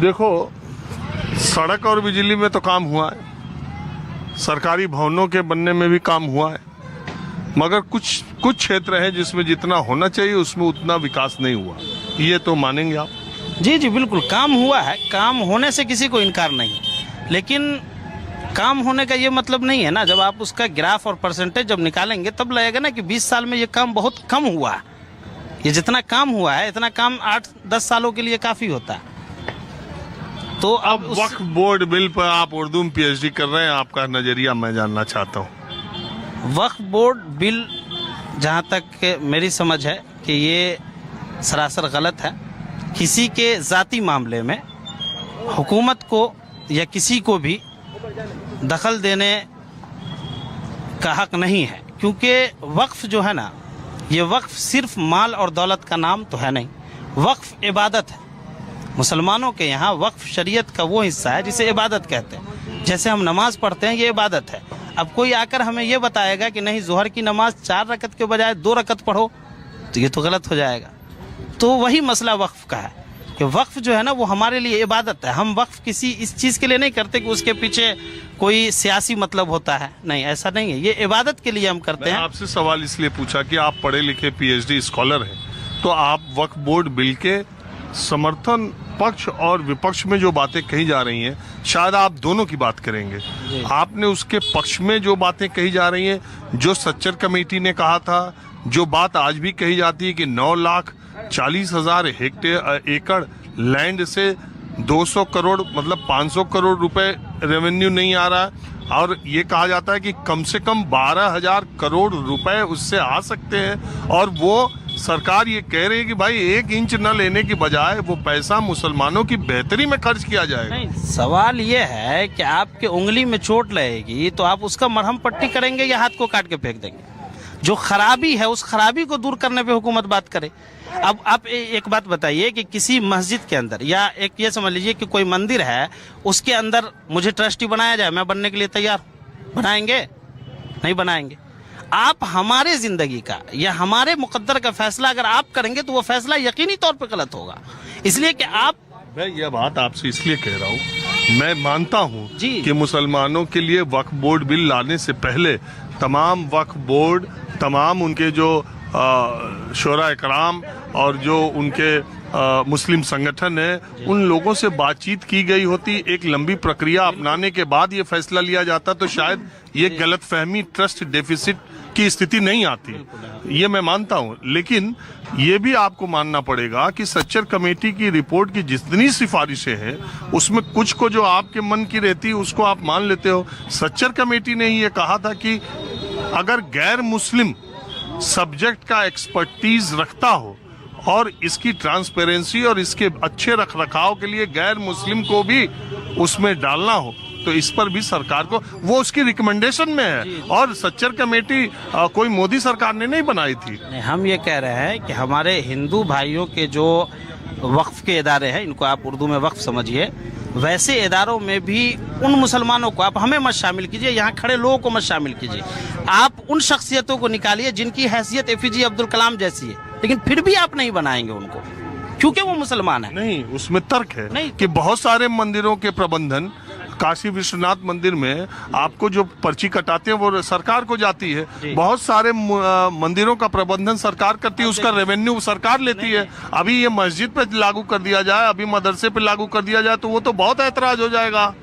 देखो, सड़क और बिजली में तो काम हुआ है, सरकारी भवनों के बनने में भी काम हुआ है, मगर कुछ क्षेत्र हैं जिसमें जितना होना चाहिए उसमें उतना विकास नहीं हुआ। ये तो मानेंगे आप? जी जी बिल्कुल, काम हुआ है, काम होने से किसी को इनकार नहीं, लेकिन काम होने का ये मतलब नहीं है ना। जब आप उसका ग्राफ और परसेंटेज जब निकालेंगे तब लगेगा ना कि 20 साल में ये काम बहुत कम हुआ। ये जितना काम हुआ है इतना काम 8-10 सालों के लिए काफी होता है। तो अब वक्फ बोर्ड बिल पर आप उर्दू में पीएचडी कर रहे हैं, आपका नजरिया मैं जानना चाहता हूँ। वक्फ बोर्ड बिल जहाँ तक मेरी समझ है कि ये सरासर गलत है। किसी के जाती मामले में हुकूमत को या किसी को भी दखल देने का हक नहीं है, क्योंकि वक्फ जो है ना, ये वक्फ सिर्फ माल और दौलत का नाम तो है नहीं, वक्फ इबादत है। मुसलमानों के यहाँ वक्फ शरीयत का वो हिस्सा है जिसे इबादत कहते हैं। जैसे हम नमाज पढ़ते हैं, ये इबादत है। अब कोई आकर हमें ये बताएगा कि नहीं ज़ोहर की नमाज 4 रकत के बजाय 2 रकत पढ़ो, तो ये तो गलत हो जाएगा। तो वही मसला वक्फ का है कि वक्फ जो है ना वो हमारे लिए इबादत है। हम वक्फ किसी इस चीज़ के लिए नहीं करते कि उसके पीछे कोई सियासी मतलब होता है, नहीं, ऐसा नहीं है। ये इबादत के लिए हम करते हैं। आपसे सवाल इसलिए पूछा कि आप पढ़े लिखे पीएचडी स्कॉलर हैं, तो आप वक्फ बोर्ड बिल के समर्थन पक्ष और विपक्ष में जो बातें कही जा रही हैं, शायद आप दोनों की बात करेंगे। आपने उसके पक्ष में जो बातें कही जा रही हैं, जो सच्चर कमेटी ने कहा था, जो बात आज भी कही जाती है कि 9,40,000 एकड़ लैंड से 200 करोड़ मतलब 500 करोड़ रुपए रेवेन्यू नहीं आ रहा है, और ये कहा जाता है कि कम से कम 12,000 करोड़ रुपए उससे आ सकते हैं, और वो सरकार ये कह रही है कि भाई 1 इंच न लेने की बजाय वो पैसा मुसलमानों की बेहतरी में खर्च किया जाएगा। नहीं, सवाल ये है कि आपके उंगली में चोट लगेगी तो आप उसका मरहम पट्टी करेंगे या हाथ को काट के फेंक देंगे? जो खराबी है उस खराबी को दूर करने पे हुकूमत बात करे। अब आप एक बात बताइए कि किसी मस्जिद के अंदर, या एक ये समझ लीजिए कि कोई मंदिर है, उसके अंदर मुझे ट्रस्टी बनाया जाए, मैं बनने के लिए तैयार हूं। बनाएंगे? नहीं बनाएंगे। आप हमारे जिंदगी का या हमारे मुकद्दर का फैसला अगर आप करेंगे तो वो फैसला यकीनी तौर पर गलत होगा। इसलिए कि आप, मैं ये बात आपसे इसलिए कह रहा हूँ, मैं मानता हूँ कि मुसलमानों के लिए वक्फ बोर्ड बिल लाने से पहले तमाम वक्फ बोर्ड, तमाम उनके जो शोरा इकराम और जो उनके मुस्लिम संगठन है, उन लोगों से बातचीत की गई होती, एक लंबी प्रक्रिया अपनाने के बाद ये फैसला लिया जाता, तो शायद ये गलतफहमी, ट्रस्ट डेफिसिट की स्थिति नहीं आती। ये मैं मानता हूँ, लेकिन ये भी आपको मानना पड़ेगा कि सच्चर कमेटी की रिपोर्ट की जितनी सिफारिशें हैं उसमें कुछ को जो आपके मन की रहती है उसको आप मान लेते हो। सच्चर कमेटी ने ये कहा था कि अगर गैर मुस्लिम सब्जेक्ट का एक्सपर्टीज रखता हो और इसकी ट्रांसपेरेंसी और इसके अच्छे रखरखाव के लिए गैर मुस्लिम को भी उसमें डालना हो, तो इस पर भी सरकार को, वो उसकी रिकमेंडेशन में है, और सच्चर कमेटी कोई मोदी सरकार ने नहीं बनाई थी। हम ये कह रहे हैं कि हमारे हिंदू भाइयों के जो वक्फ के इदारे हैं, इनको आप उर्दू में वक्फ समझिए, वैसे इदारों में भी उन मुसलमानों को आप हमें मत शामिल कीजिए, यहाँ खड़े लोगों को मत शामिल कीजिए। आप उन शख्सियतों को निकालिए जिनकी हैसियत एपीजे अब्दुल कलाम जैसी है, लेकिन फिर भी आप नहीं बनाएंगे उनको क्योंकि वो मुसलमान है। नहीं, उसमें तर्क है नहीं, कि बहुत सारे मंदिरों के प्रबंधन, काशी विश्वनाथ मंदिर में आपको जो पर्ची कटाते हैं वो सरकार को जाती है, बहुत सारे मंदिरों का प्रबंधन सरकार करती है, उसका रेवेन्यू सरकार लेती है। अभी ये मस्जिद पे लागू कर दिया जाए, अभी मदरसे पे लागू कर दिया जाए तो वो तो बहुत ऐतराज हो जाएगा।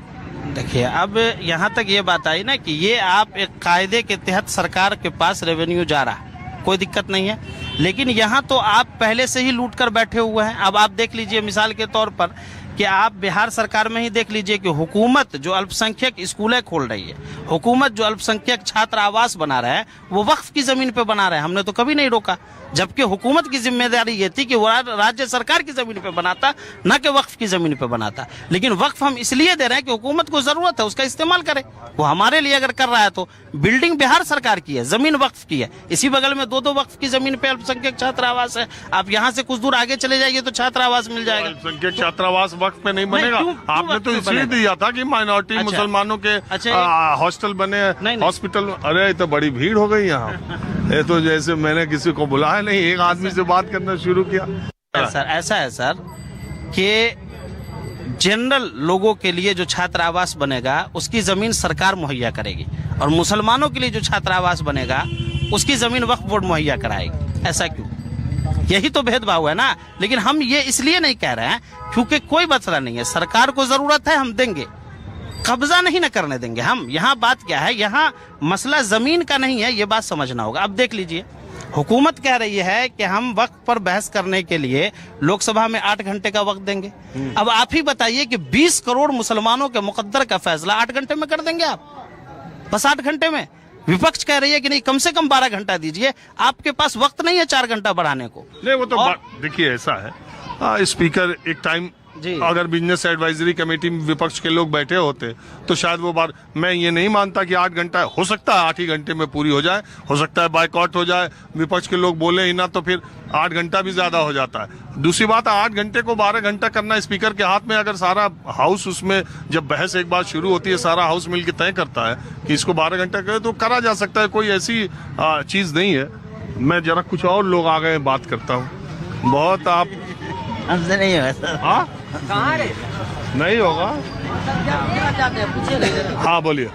देखिए, अब यहाँ तक ये बात आई ना कि ये आप एक कायदे के तहत सरकार के पास रेवेन्यू जा रहा है, कोई दिक्कत नहीं है, लेकिन यहाँ तो आप पहले से ही लूट कर बैठे हुए हैं। अब आप देख लीजिए मिसाल के तौर पर कि आप बिहार सरकार में ही देख लीजिए कि हुकूमत जो अल्पसंख्यक स्कूलें खोल रही है, हुकूमत जो अल्पसंख्यक छात्र आवास बना रहे हैं, वो वक्फ की जमीन पे बना रहे हैं। हमने तो कभी नहीं रोका, जबकि हुकूमत की जिम्मेदारी ये थी कि वो राज्य सरकार की जमीन पे बनाता, न कि वक्फ की जमीन पे बनाता। लेकिन वक्फ हम इसलिए दे रहे हैं कि हुकूमत को जरूरत है, उसका इस्तेमाल करे। वो हमारे लिए अगर कर रहा है तो बिल्डिंग बिहार सरकार की है, जमीन वक्फ की है, इसी बगल में 2-2 वक्फ की जमीन पे अल्पसंख्यक छात्र आवास है। आप यहाँ से कुछ दूर आगे चले जाइए तो छात्र आवास मिल जाएगा। अल्पसंख्यक छात्रावास वक्त पे नहीं बनेगा। आपने तो इसलिए दिया था कि माइनॉरिटी मुसलमानों के हॉस्टल बने, हॉस्पिटल। अरे तो बड़ी भीड़ हो गई यहाँ, ये तो जैसे मैंने किसी को बुलाया नहीं, एक आदमी से बात करना शुरू किया। सर ऐसा है सर कि जनरल लोगों के लिए जो छात्रावास बनेगा उसकी ज़मीन सरकार मुहैया करेगी, और मुसलमानों के लिए जो छात्रावास बनेगा उसकी ज़मीन वक्फ बोर्ड मुहैया कराएगी। ऐसा क्यों? यही तो भेदभाव है ना। लेकिन हम ये इसलिए नहीं कह रहे हैं क्योंकि कोई मसला नहीं है, सरकार को ज़रूरत है हम देंगे, कब्जा नहीं न करने देंगे हम। यहाँ बात क्या है, यहाँ मसला ज़मीन का नहीं है, ये बात समझना होगा। अब देख लीजिए, हुकूमत कह रही है कि हम वक्त पर बहस करने के लिए लोकसभा में 8 घंटे का वक्त देंगे। अब आप ही बताइए कि 20 करोड़ मुसलमानों के मुकद्दर का फैसला 8 घंटे में कर देंगे आप? बस 8 घंटे में? विपक्ष कह रही है कि नहीं, कम से कम 12 घंटा दीजिए, आपके पास वक्त नहीं है 4 घंटा बढ़ाने को। नहीं, वो तो देखिए ऐसा है, स्पीकर एक टाइम अगर बिजनेस एडवाइजरी कमेटी में विपक्ष के लोग बैठे होते तो शायद वो बात, मैं ये नहीं मानता कि 8 घंटा हो सकता है 8 ही घंटे में पूरी हो जाए, हो सकता है बायकॉट हो जाए, विपक्ष के लोग बोले ही ना तो फिर 8 घंटा भी ज्यादा हो जाता है। दूसरी बात, 8 घंटे को 12 घंटा करना स्पीकर के हाथ में, अगर सारा हाउस उसमें जब बहस एक बार शुरू होती है सारा हाउस मिलकर तय करता है कि इसको 12 घंटा करे तो करा जा सकता है, कोई ऐसी चीज नहीं है। मैं जरा कुछ और लोग आ गए, बात करता हूँ। बहुत आप हमसे नहीं होगा सर। हाँ, नहीं होगा। हाँ बोलिए।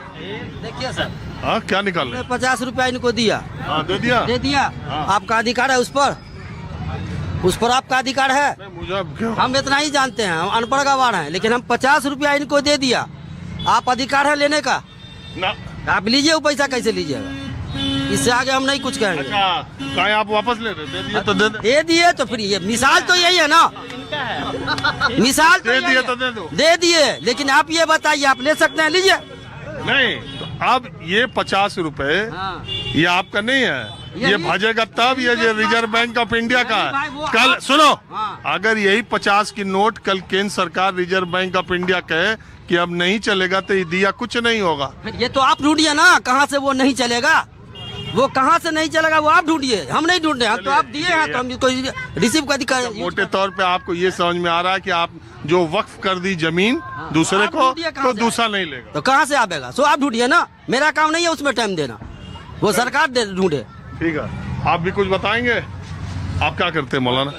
देखिए सर, हाँ क्या निकाल रहे? 50 रुपया इनको दिया। हाँ दे दिया। हाँ। आपका अधिकार है उस पर आपका अधिकार है। मुझे अब क्यों? हम इतना ही जानते हैं, हम अनपढ़ गवार हैं, लेकिन हम 50 रुपया इनको दे दिया। आप अधिकार है लेने का, ना आप लीजिए। वो पैसा कैसे लीजिएगा? इससे आगे हम नहीं कुछ कहेंगे। अच्छा, कहीं आप वापस ले रहे? दे दिए तो दे दिए तो फिर ये मिसाल तो यही है ना, मिसाल तो दे यही दिए है। तो दे दो। दे दिए, लेकिन आप ये बताइए, आप ले सकते हैं, लीजिए। नहीं तो अब ये 50 रुपए हाँ। ये आपका नहीं है, ये भजेगा तब ये रिजर्व बैंक ऑफ इंडिया का भाई, है। वो कल आप- सुनो, हाँ। अगर यही 50 की नोट कल केंद्र सरकार रिजर्व बैंक ऑफ इंडिया कहे कि अब नहीं चलेगा तो ये दिया कुछ नहीं होगा। फिर ये तो आप ढूंढिए ना, कहाँ से वो नहीं चलेगा, वो कहाँ से नहीं चलेगा वो आप ढूंढिए, हम नहीं ढूंढे हैं। तो आप दिए हैं तो हम इसको रिसीव कर दिखा। मोटे तौर पे आपको ये समझ में आ रहा है कि आप जो वक्फ कर दी जमीन दूसरे आप को ढूंढिए कहाँ तो से दूसरा नहीं लेगा। तो कहाँ से आएगा? सो आप ढूंढिए ना, मेरा काम नहीं है उसमें टाइम देना, वो सरकार दे ढूंढे। ठीक है, आप भी कुछ बताएंगे? आप क्या करते हैं मौलाना?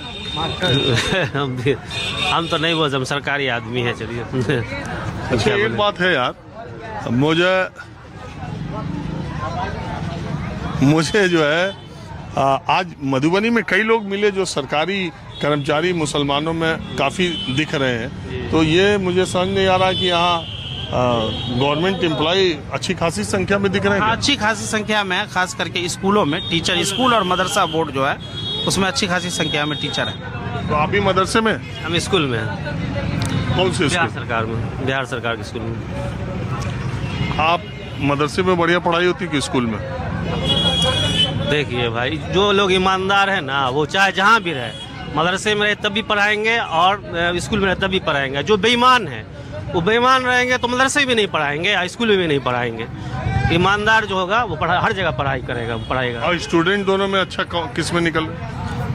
हम तो नहीं, वो हम सरकारी आदमी है। चलिए। अच्छा एक बात है यार, मुझे जो है आज मधुबनी में कई लोग मिले जो सरकारी कर्मचारी मुसलमानों में काफ़ी दिख रहे हैं, तो ये मुझे समझ नहीं आ रहा कि यहाँ गवर्नमेंट एम्प्लॉय अच्छी खासी संख्या में दिख रहे हैं। अच्छी खासी संख्या में, खास करके स्कूलों में टीचर, स्कूल और मदरसा बोर्ड जो है उसमें अच्छी खासी संख्या में टीचर है। तो आप भी मदरसे में? हम स्कूल में हैं। कौन से बिहार स्कूल? सरकार में, बिहार सरकार के स्कूल में। आप मदरसे में बढ़िया पढ़ाई होती कि स्कूल में? देखिए भाई, जो लोग ईमानदार है ना, वो चाहे जहाँ भी रहे, मदरसे में रहे तब भी पढ़ाएंगे और स्कूल में रहे तब भी पढ़ाएंगे। जो बेईमान है वो बेईमान रहेंगे तो मदरसे में नहीं पढ़ाएंगे या स्कूल में भी नहीं पढ़ाएंगे। ईमानदार जो होगा वो हर जगह पढ़ाई करेगा, पढ़ाएगा। और स्टूडेंट दोनों में अच्छा किस में निकल?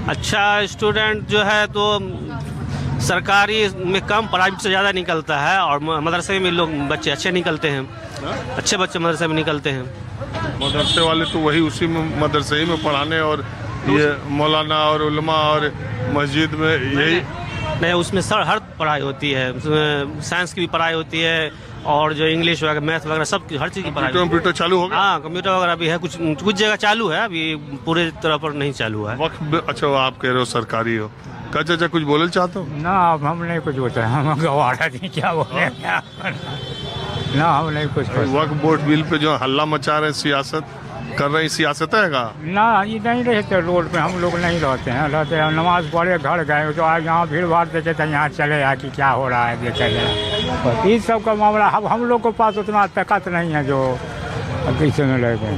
अच्छा स्टूडेंट जो है तो सरकारी में कम, प्राइवेट से ज़्यादा निकलता है, और मदरसे में लोग बच्चे अच्छे निकलते हैं। अच्छे बच्चे मदरसे में निकलते हैं। मदरसे वाले तो वही उसी में मदरसे ही में पढ़ाने, और ये मौलाना और उलमा और मस्जिद में यही नहीं, उसमें सर हर पढ़ाई होती है, उसमें साइंस की भी पढ़ाई होती है और जो इंग्लिश वगैरह, मैथ वगैरह, सब हर चीज़ की पढ़ाई। कंप्यूटर चालू हो गया? हाँ, कंप्यूटर वगैरह भी है, कुछ जगह चालू है, अभी पूरे तरह पर नहीं चालू है। वक्त अच्छा आप कह रहे हो सरकारी हो, चाचा कुछ बोले चाहते हो? ना अब हम नहीं कुछ होता है, हम गवारा नहीं, क्या बोले ना, हम नहीं कुछ वक्फ बोर्ड बिल पे जो हल्ला मचा रहे, सियासत कर रही, सियासत है का? ना, ये नहीं रहते रोड पे, हम लोग नहीं रहते हैं, नमाज पढ़े घर गए तो आज यहाँ भीड़ भाड़ देखे तो यहाँ चले आ कि क्या हो रहा है देखे गया। इस सब का मामला हम लोग के पास उतना ताकत नहीं है जो किसी में ले गए।